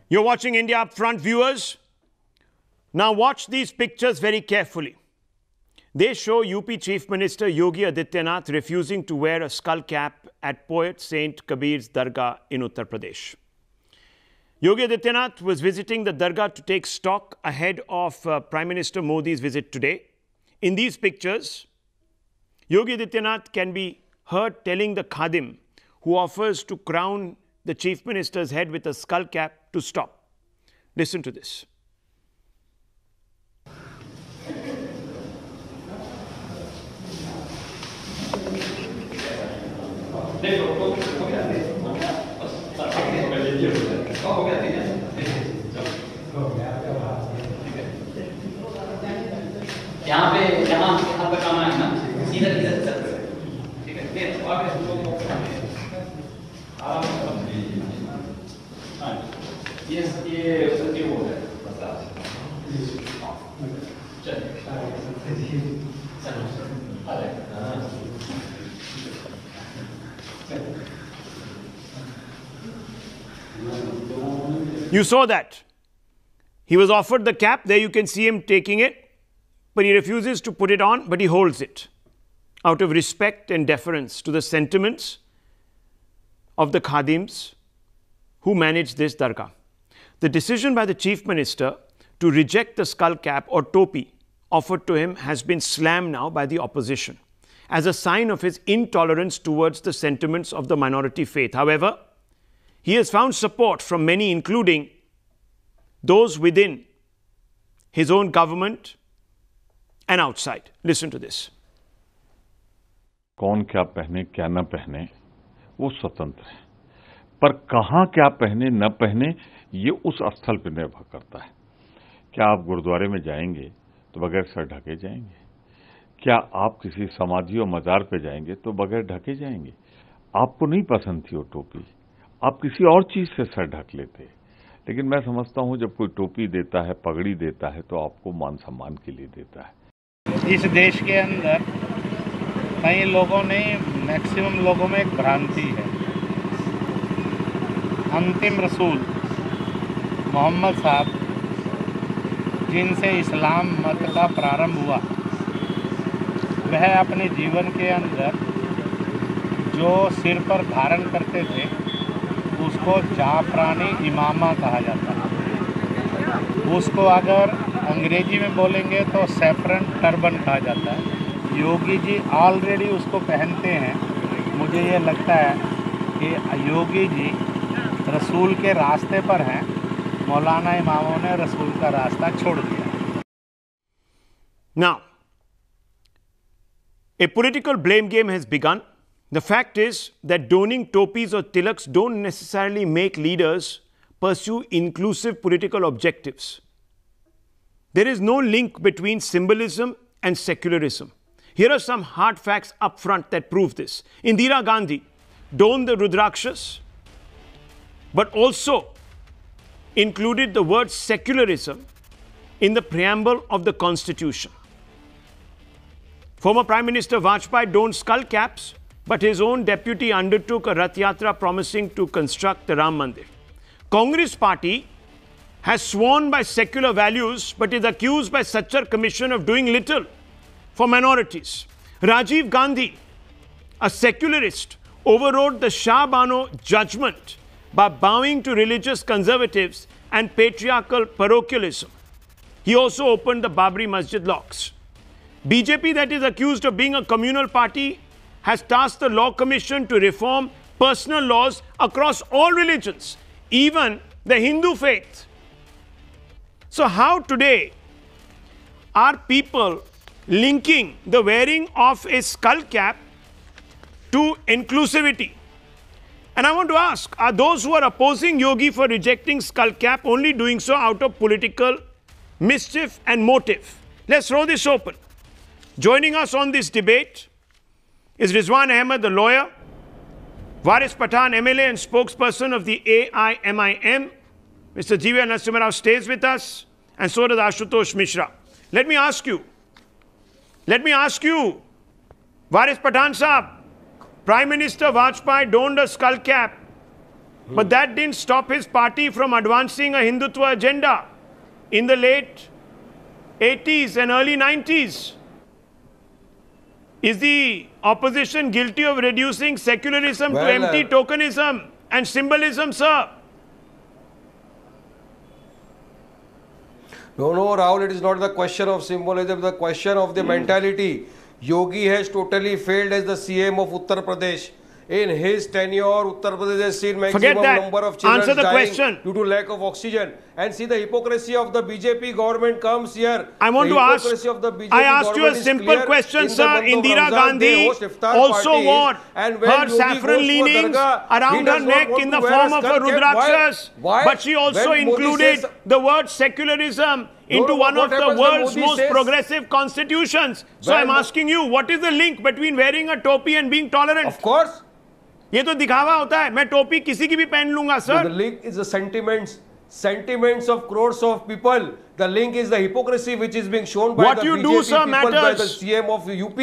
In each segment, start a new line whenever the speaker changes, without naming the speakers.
You're watching India Upfront, viewers. Now watch these pictures very carefully. They show UP Chief Minister Yogi Adityanath refusing to wear a skull cap at poet Saint Kabir's Dargah in Uttar Pradesh. Yogi Adityanath was visiting the Dargah to take stock ahead of Prime Minister Modi's visit today. In these pictures, Yogi Adityanath can be heard telling the Khadim who offers to crown the Chief Minister's head with a skull cap to stop. Listen to this.
यहाँ आपका काम है ना सीधा सीधा ठीक है ये सत्य हो है
You saw that. He was offered the cap. There you can see him taking it. But he refuses to put it on, but he holds it out of respect and deference to the sentiments of the Khadims who manage this Dargah. The decision by the Chief Minister to reject the skull cap or Topi offered to him has been slammed now by the opposition as a sign of his intolerance towards the sentiments of the minority faith. However, he has found support from many, including those within his own government and outside. Listen to this.
कौन क्या पहने क्या न पहने वो स्वतंत्र है, पर कहाँ क्या पहने न पहने ये उस स्थल पर निर्भर करता है। क्या आप गुरुद्वारे में जाएंगे तो बगैर सर ढके जाएंगे? क्या आप किसी समाधि और मजार पे जाएंगे तो बगैर ढके जाएंगे? आपको नहीं पसंद थी वो टोपी, आप किसी और चीज से सर ढक लेते। लेकिन मैं समझता हूं जब कोई टोपी देता है, पगड़ी देता है, तो आपको मान सम्मान के लिए देता है।
इस देश के अंदर कई लोगों ने, मैक्सिमम लोगों में एक भ्रांति है। अंतिम रसूल मोहम्मद साहब, जिनसे इस्लाम मत का प्रारंभ हुआ, वह अपने जीवन के अंदर जो सिर पर धारण करते थे उसको जाफरानी इमामा कहा जाता है। उसको अगर अंग्रेजी में बोलेंगे तो सैफरन टर्बन कहा जाता है। योगी जी ऑलरेडी उसको पहनते हैं। मुझे ये लगता है कि योगी जी रसूल के रास्ते पर हैं। मौलाना इमामों ने रसूल का रास्ता छोड़ दिया।
Now, a political blame game has begun. The fact is that donning topis or tilaks don't necessarily make leaders pursue inclusive political objectives. There is no link between symbolism and secularism. Here are some hard facts up front that prove this. Indira Gandhi donned the Rudrakshas, but also included the word secularism in the preamble of the Constitution. Former Prime Minister Vajpayee donned skull caps, but his own deputy undertook a Rath Yatra promising to construct the Ram Mandir. Congress party has sworn by secular values, but is accused by Sachar Commission of doing little for minorities. Rajiv Gandhi, a secularist, overrode the Shah Bano judgment by bowing to religious conservatives and patriarchal parochialism. He also opened the Babri Masjid locks. BJP, that is accused of being a communal party, has tasked the Law Commission to reform personal laws across all religions, even the Hindu faith. So how today are people linking the wearing of a skull cap to inclusivity? And I want to ask, are those who are opposing Yogi for rejecting skull cap only doing so out of political mischief and motive? Let's throw this open. Joining us on this debate is Rizwan Ahmed, the lawyer, Waris Pathan, MLA and spokesperson of the AIMIM. Mr. G.V. Narasimha Rao stays with us, and so does Ashutosh Mishra. Let me ask you, Waris Pathan Saab, Prime Minister Vajpayee donned a skull cap But that didn't stop his party from advancing a Hindutva agenda in the late 80s and early 90s. Is the opposition guilty of reducing secularism to empty tokenism and symbolism, sir?
No, Rahul, it is not the question of symbolism, the question of the mentality. Yogi has totally failed as the CM of Uttar Pradesh. In his tenure, Uttar Pradesh has seen maximum number of children dying due to lack of oxygen. And see the hypocrisy of the BJP government comes here.
I want to ask, I asked you a simple question, sir. Indira Gandhi also wore her saffron leanings around her neck in the form of a Rudrakshas. But she also included the word secularism into one of the world's most progressive constitutions. So I'm asking you, what is the link between wearing a topi and being tolerant?
Of course.
ये तो दिखावा होता है, मैं टोपी किसी की भी पहन लूंगा, sir.
The link is the sentiments of crores of people. The link is the hypocrisy which is being shown by the BJP people, by the CM of UP.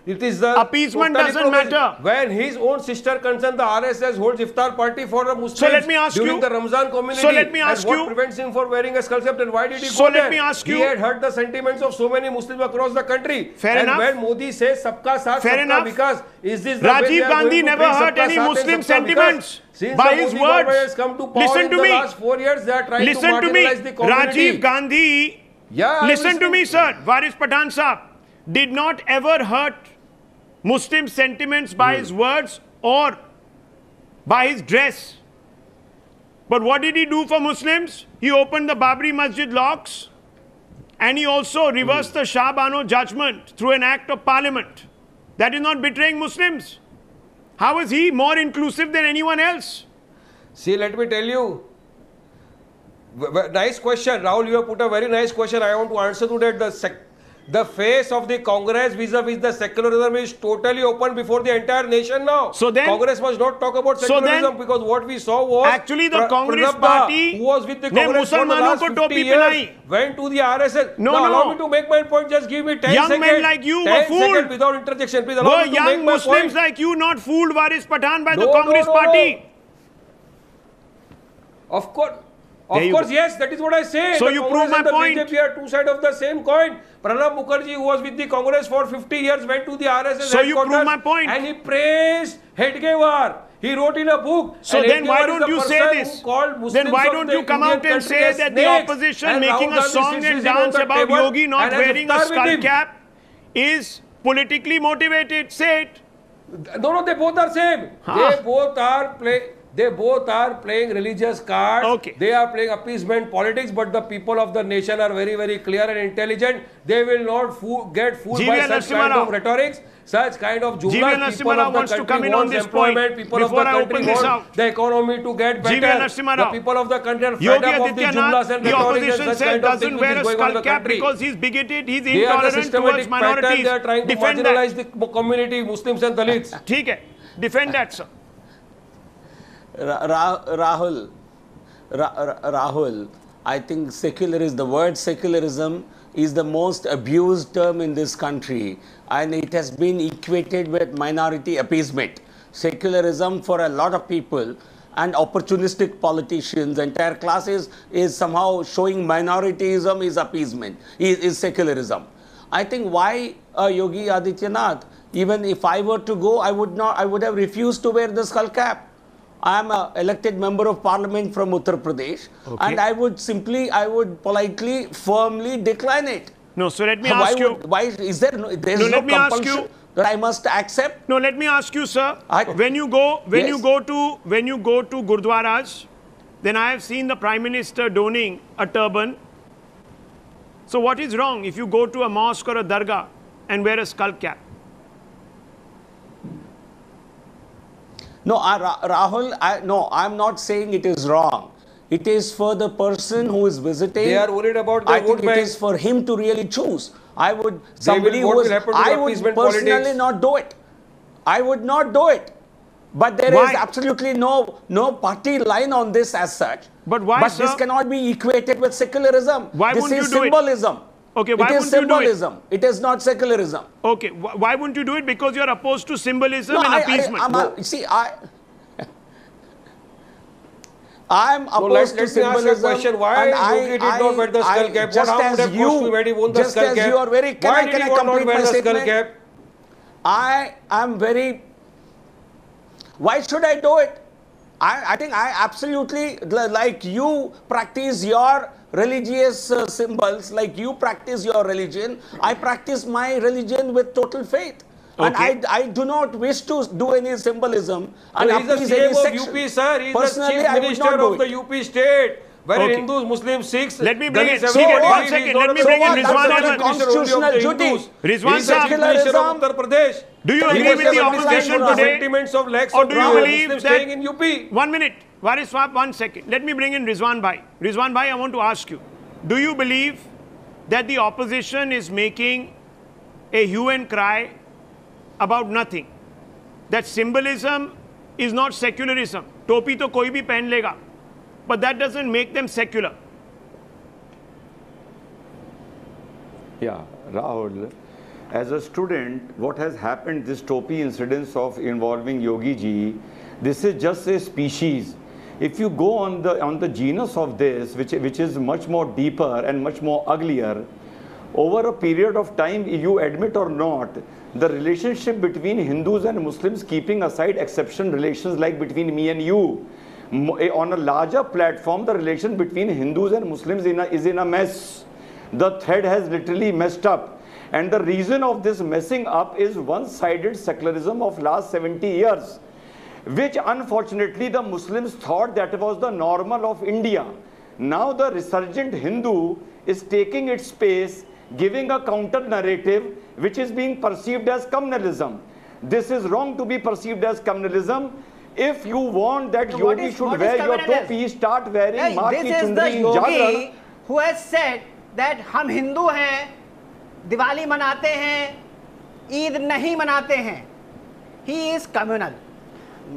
It is the
appeasement doesn't matter.
When his own sister concern, the RSS holds iftar party for the Muslims during the Ramzan community.
So let me ask you.
What prevents him from wearing a skull cap? And why did he go there?
Let me ask you.
He had hurt the sentiments of so many Muslims across the country.
Fair enough.
And when Modi says "Sabka Saath, Sabka Vikas," is this the
Rajiv Gandhi never hurt any Muslim sentiments by his words. Listen to me.
Last 4 years, they are trying to marginalize the community.
Rajiv Gandhi. Listen to me, sir. Varis Pathan Saab did not ever hurt Muslim sentiments by his words or by his dress. But what did he do for Muslims? He opened the Babri Masjid locks and he also reversed the Shah Bano judgment through an act of parliament. That is not betraying Muslims. How is he more inclusive than anyone else?
See, let me tell you. Nice question. Rahul, you have put a very nice question. I want to answer to that. The face of the Congress vis-a-vis the secularism is totally open before the entire nation now.
So then,
Congress must not talk about secularism because what we saw was
actually the Congress party
who was with the Congress for the last 50 years went to the RSS. Now allow me to make my point. Just give me 10
young
seconds.
Men like you were fooled
without interjection. Please allow me to make
young
my
Muslims
point.
like you not fooled, Varis Pathan, by the Congress party?
Of course. Of course, yes, that is what I say.
So you prove my point.
BJP are two sides of the same coin. Pranab Mukherjee, who was with the Congress for 50 years, went to the RSS.
So you prove my point.
And he praised Hedgewar. He wrote in a book.
So then why don't you say this? Then why don't you come out and say that the opposition making a song and dance about Yogi not wearing a skull cap is politically motivated? Say it.
No, they both are same. They both are playing religious cards.
Okay.
They are playing appeasement politics, but the people of the nation are very, very clear and intelligent. They will not get fooled by such kind of rhetorics, such kind of jumlas. People of the country want employment. People of the country want the economy to get better. The people of the country are fed up of the jumlas and rhetorics and such kind of things which is going on in the country.
Because he's bigoted, he's intolerant towards minorities.
They are trying to marginalize the community, Muslims and Dalits.
ठीक है, defend that, sir.
Rahul, I think the word secularism is the most abused term in this country, and it has been equated with minority appeasement. Secularism for a lot of people and opportunistic politicians, entire classes, is somehow showing minorityism is appeasement, is secularism. I think why Yogi Adityanath, even if I were to go, I would have refused to wear the skull cap. I am an elected member of parliament from Uttar Pradesh, and I would politely, firmly decline it.
No, so let me ask you.
Why is there no compulsion that I must accept?
No, let me ask you, sir. When you go to Gurdwaras, then I have seen the Prime Minister donning a turban. So what is wrong if you go to a mosque or a dargah and wear a skull cap?
No, Rahul, I'm not saying it is wrong. It is for the person who is visiting.
They are worried about the vote
bank. It is for him to really choose. I would personally not do it. I would not do it. But there is absolutely no party line on this as such.
But why,
But this cannot be equated with secularism.
Why
this is symbolism.
Okay, why
wouldn't symbolism. It is not secularism.
Okay, why wouldn't you do it? Because you're opposed to symbolism and appeasement.
I'm opposed to symbolism.
Let me ask you a question. Why Yogi did not wear the skull cap? What harm would have cost him had he worn the skull cap?
Just as you are very...
Why did he not wear the skull cap?
I am very... Why should I do it? I think I absolutely, like you practice your religious symbols, like you practice your religion, I practice my religion with total faith. Okay. And I do not wish to do any symbolism. And
he is the CM of UP, sir. He is the Chief Minister of the UP state. Where Hindus, Muslims, Sikhs...
Let me bring it. One second. Let me bring in Rizwan Ahmed.
Constitutional duty.
Rizwan Sahab, do you agree with the opposition today? Or do you believe that...
in UP?
1 minute. Waris Swap, 1 second. Let me bring in Rizwan Bhai. Rizwan Bhai, I want to ask you. Do you believe that the opposition is making a hue and cry about nothing? That symbolism is not secularism. Topi to koi bhi pehen lega. But that doesn't make them secular.
Yeah, Rahul, as a student, what has happened, this Topi incidents of involving Yogi ji, this is just a species. If you go on the genus of this, which is much more deeper and much more uglier, over a period of time, you admit or not, the relationship between Hindus and Muslims, keeping aside exception relations like between me and you, on a larger platform, the relation between Hindus and Muslims is in a mess. The thread has literally messed up. And the reason of this messing up is one-sided secularism of last 70 years, which unfortunately the Muslims thought that was the normal of India. Now the resurgent Hindu is taking its space, giving a counter narrative which is being perceived as communalism. This is wrong to be perceived as communalism. If you want that so Yogi should wear your topi, start wearing Mati Chundri in Yogi
who has said that हम हिंदू हैं, दिवाली मनाते हैं, ईद नहीं मनाते हैं. He is communal.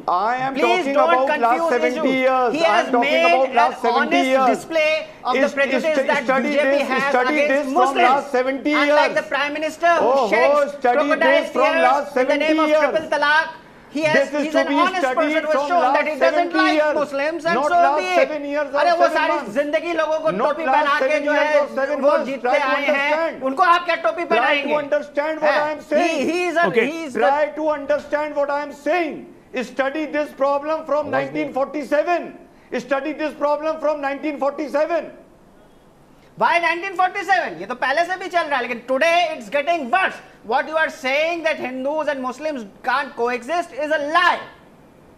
I am talking about last 70 years.
He has made an honest display of the prejudice that BJP has against Muslims.
Last 70 years.
Unlike the Prime Minister who sheds crocodile tears in the name of triple talaq. He's an honest person who has shown that he doesn't like Muslims and so be it. अरे वो सारी जिंदगी लोगों को टोपी पहना के जो है वो जीतते आए हैं, उनको आप क्या टोपी पहनाएंगे?
Try to understand what I am saying. Try to understand what I am saying. Study this problem from 1947. Study this problem from 1947.
Why 1947? ये तो पहले से भी चल रहा है, लेकिन today it's getting worse. What you are saying that Hindus and Muslims can't coexist is a lie.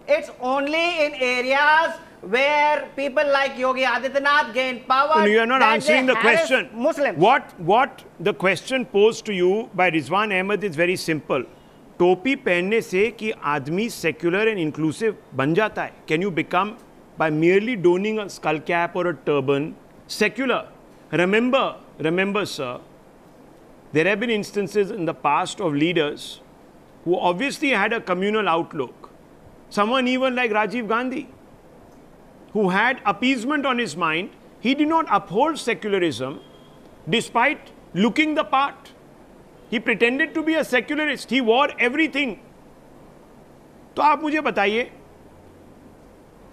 It's only in areas where people like Yogi Adityanath gain power.
No, you are not answering the question.
Muslims.
What the question posed to you by Rizwan Ahmed is very simple. टोपी पहनने से कि आदमी secular and inclusive बन जाता है? Can you become by merely donning a skull cap or a turban secular? Remember, sir, there have been instances in the past of leaders who obviously had a communal outlook. Someone even like Rajiv Gandhi, who had appeasement on his mind. He did not uphold secularism despite looking the part. He pretended to be a secularist. He wore everything. तो आप मुझे बताइए,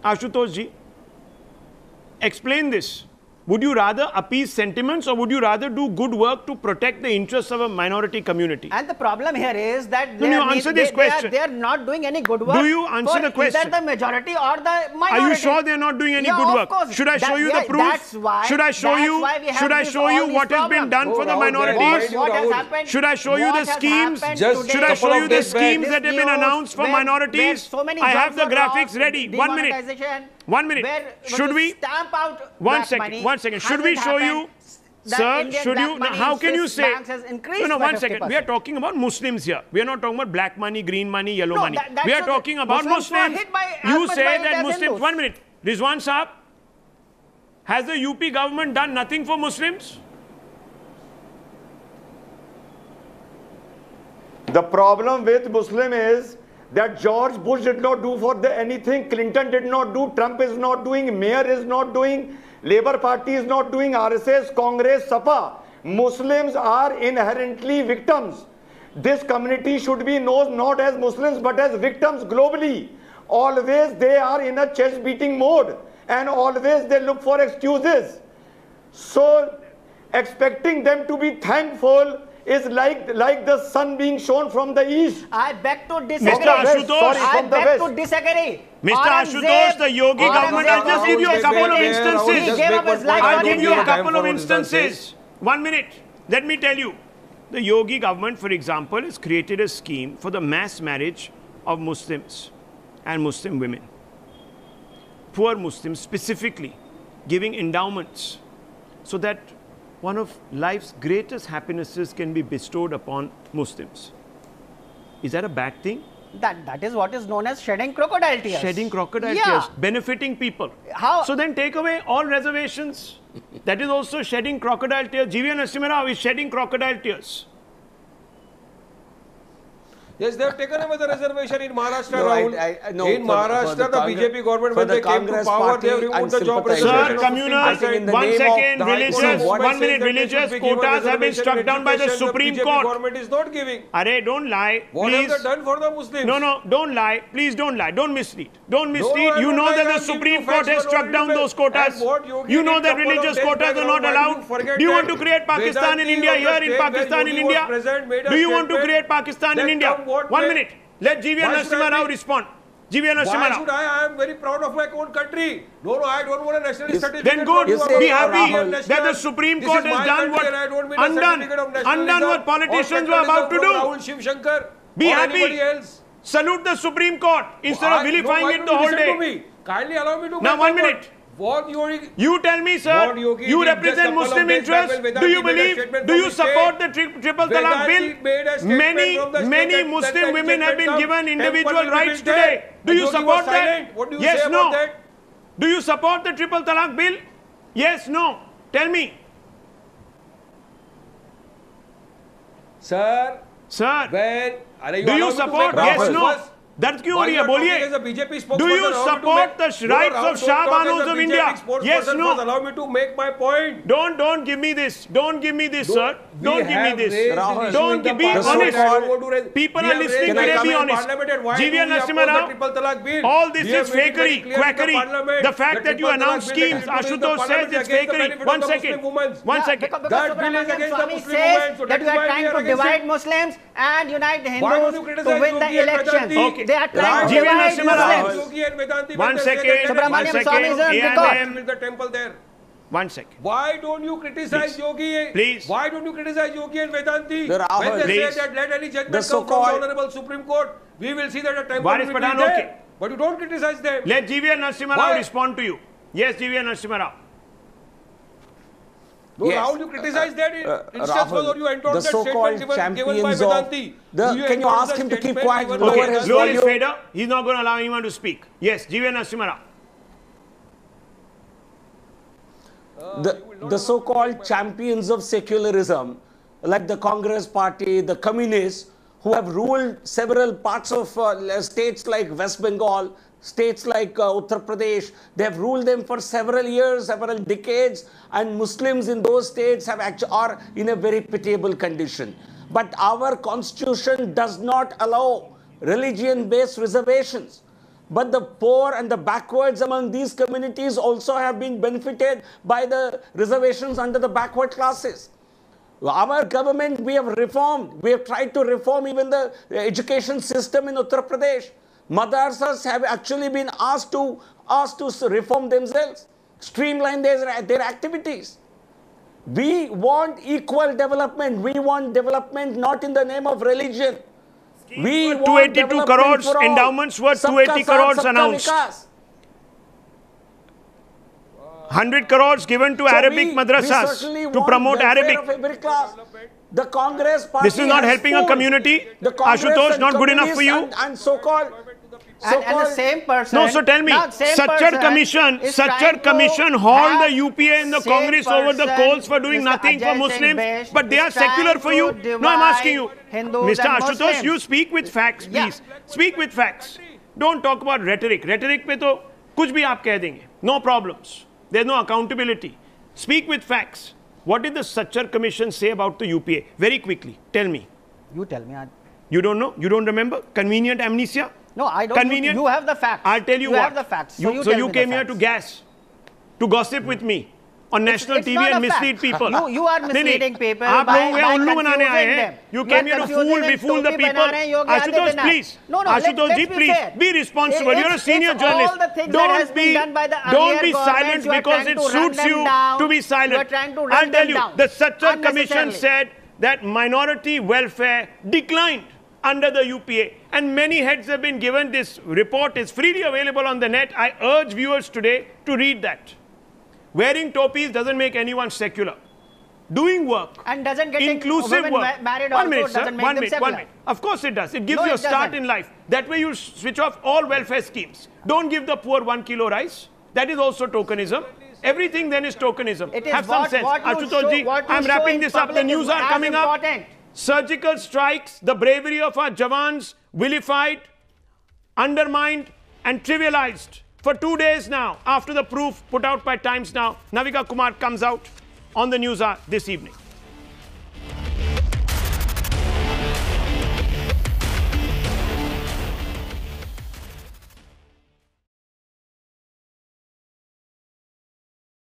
आशुतोष जी, explain this. Would you rather appease sentiments or would you rather do good work to protect the interests of a minority community?
And the problem here is that
they
are not doing any good work.
Do you answer the question?
Either the majority or the minority.
Are you sure they are not doing any good work?
Course.
Should I show you the proof?
That's why.
Should I show you what has been done for the minorities?
What has happened?
Should I show you the schemes? Should I show you the schemes that have been announced for minorities? I have the graphics ready. 1 minute. 1 minute. Should we
stamp out
1 second. Should we show you, sir? Should you? How can you say? No, 1 second. We are talking about Muslims here. We are not talking about black money, green money, yellow money. We are talking about Muslims. You say that Muslims. 1 minute. Rizwan Saab, has the UP government done nothing for Muslims?
The problem with Muslim is that George Bush did not do for anything, Clinton did not do, Trump is not doing, Mayor is not doing, Labour Party is not doing, RSS, Congress, SAPA. Muslims are inherently victims. This community should be known not as Muslims but as victims globally. Always they are in a chest beating mode. and always they look for excuses. So expecting them to be thankful is like the sun being shown from the east.
I beg to disagree.
Mr. Ashutosh,
I beg to disagree.
Mr. Ashutosh, the Yogi government, I'll just give you a couple of instances. I'll give you a couple of instances. 1 minute. Let me tell you. The Yogi government, for example, has created a scheme for the mass marriage of Muslims and Muslim women. Poor Muslims specifically, giving endowments so that one of life's greatest happinesses can be bestowed upon Muslims. Is that a bad thing?
That is what is known as shedding crocodile tears.
Shedding crocodile tears, benefiting people.
How?
So then take away all reservations. That is also shedding crocodile tears. G.V. Narasimha Rao is shedding crocodile tears.
Yes, they have taken away the reservation in Maharashtra,
No,
Rahul.
no,
in Maharashtra, the BJP government, when they came to power, they have removed the job reservation.
Sir, communal, 1 second, religious, 1 minute, religious quotas have been struck down by the Supreme Court.
The government is not giving.
Arey, don't lie,
What
please.
have they done for the Muslims?
No, don't lie. Please don't lie. Don't mislead. Don't mislead. You know that the Supreme Court has struck down those quotas. You know that religious quotas are not allowed. Do you want to create Pakistan in India here, in Pakistan in India? Do you want to create Pakistan in India? 1 minute. Let G.V. Narasimha Rao respond. G.V. Narasimha
Why
Rao.
should I am very proud of my own country. No, I don't want a nationalist certificate.
Then good. Be happy
Rahul,
that the Supreme Court has done what undone what politicians were about to do.
Rahul Shiv Shankar.
Be happy. Salute the Supreme Court instead of vilifying it the whole day.
Kindly allow me to.
Now 1 minute. You tell me, sir, you represent Muslim interests. Do you believe, do you support the triple talaq bill? Many Muslim women have been given individual rights today. Do you support that? Yes, no. Do you support the triple talaq bill? Yes, no. Tell me.
Sir,
do you support? Yes, no. That's क्यों हो रही है बोलिए Do you support the rights of Shah Banus of India? Yes, no.
Allow me to make my point.
Don't give me this. Don't give me this, sir. Don't give me this. Don't be honest. People are listening today. Be honest. G.V. Narasimha Rao, all this is fakery, quackery. The fact that you announce schemes, Ashutosh says it's fakery. 1 second. 1 second.
That bill is against the Muslim women.
That you are trying to divide Muslims and unite Hindus to win the elections.
Okay.
They are trying to divide Muslims.
Yogi and Vedanti.
1 second. 1 second.
ANM. The temple there.
1 second.
Why don't you criticize Yogi?
Please.
Why don't you criticize Yogi and Vedanti?
Rahul,
When they say that let any judgment come from the Honorable Supreme Court, we will see that the temple will be
Pathan,
there.
okay.
But you don't criticize them.
Let G.V. Narasimha Rao respond to you. Yes, G.V. Narasimha Rao.
No,
Yes.
Rahul, you criticize that instance
Rahul,
or you endorse
the
that
so-called
statement given by
champions
Vedanti.
can you ask him to keep quiet?
Okay, lower his fader. He's not going to allow anyone to speak. Yes, G.V. Narasimha Rao.
The so-called champions of secularism, like the Congress Party, the communists, who have ruled several parts of states like West Bengal, states like Uttar Pradesh, they have ruled them for several years, several decades, and Muslims in those states are in a very pitiable condition. But our constitution does not allow religion-based reservations. But the poor and the backwards among these communities also have been benefited by the reservations under the backward classes. Our government, we have reformed. We have tried to reform even the education system in Uttar Pradesh. Madrasas have actually been asked to reform themselves, streamline their activities. We want equal development. We want development not in the name of religion. We want
282 crores, endowments worth 280 crores announced. 100 crores given to Arabic madrasas to promote Arabic.
The Congress Party
this is not helping a community. Ashutosh, not good enough for you.
And so-called
and the same person.
No, so tell me, Sachar Commission hauled the UPA and the Congress over the coals for doing nothing for Muslims, but they are secular for you. No, I'm asking you. Mr. Ashutosh, you speak with facts, please. Speak with facts. Don't talk about rhetoric. Rhetoric pe to kuch bhi aap keh denge. No problems. There's no accountability. Speak with facts. What did the Sachar Commission say about the UPA? Very quickly, tell me.
You tell me.
You don't know? You don't remember? Convenient amnesia?
No, I don't.
Convenient?
You have the facts.
I'll tell you what.
You have the facts.
So you came here to gas. to gossip with me on national TV and mislead people.
You are misleading people
आप
by
लोग यहाँ उल्लू बनाने आए
confusing
हैं.
them.
You came here to befool the people. Ashutosh, please. Ashutosh ji, please be responsible. You're a senior journalist. Don't be silent because it suits you to be silent. I'll tell you, the Sachar Commission said that minority welfare declined under the UPA, and many heads have been given. This report is freely available on the net. I urge viewers today to read that. Wearing topis doesn't make anyone secular. Doing work,
and doesn't get
inclusive work.
Married
One
also
minute, sir.
doesn't make
One
them
minute.
secular.
1 minute. Of course it does. It gives
No,
you a
it
start
doesn't.
in life. That way you switch off all welfare schemes. Don't give the poor 1 kilo rice. That is also tokenism. Everything then is tokenism.
It is
Have some
what
sense.
you
Ashutosh ji,
show- what you
I'm
show
wrapping
in
this up. The
public
news
is
are
as
coming up.
important.
Surgical strikes, the bravery of our Jawans vilified, undermined and trivialized for 2 days now after the proof put out by Times Now. Navika Kumar comes out on the news hour this evening.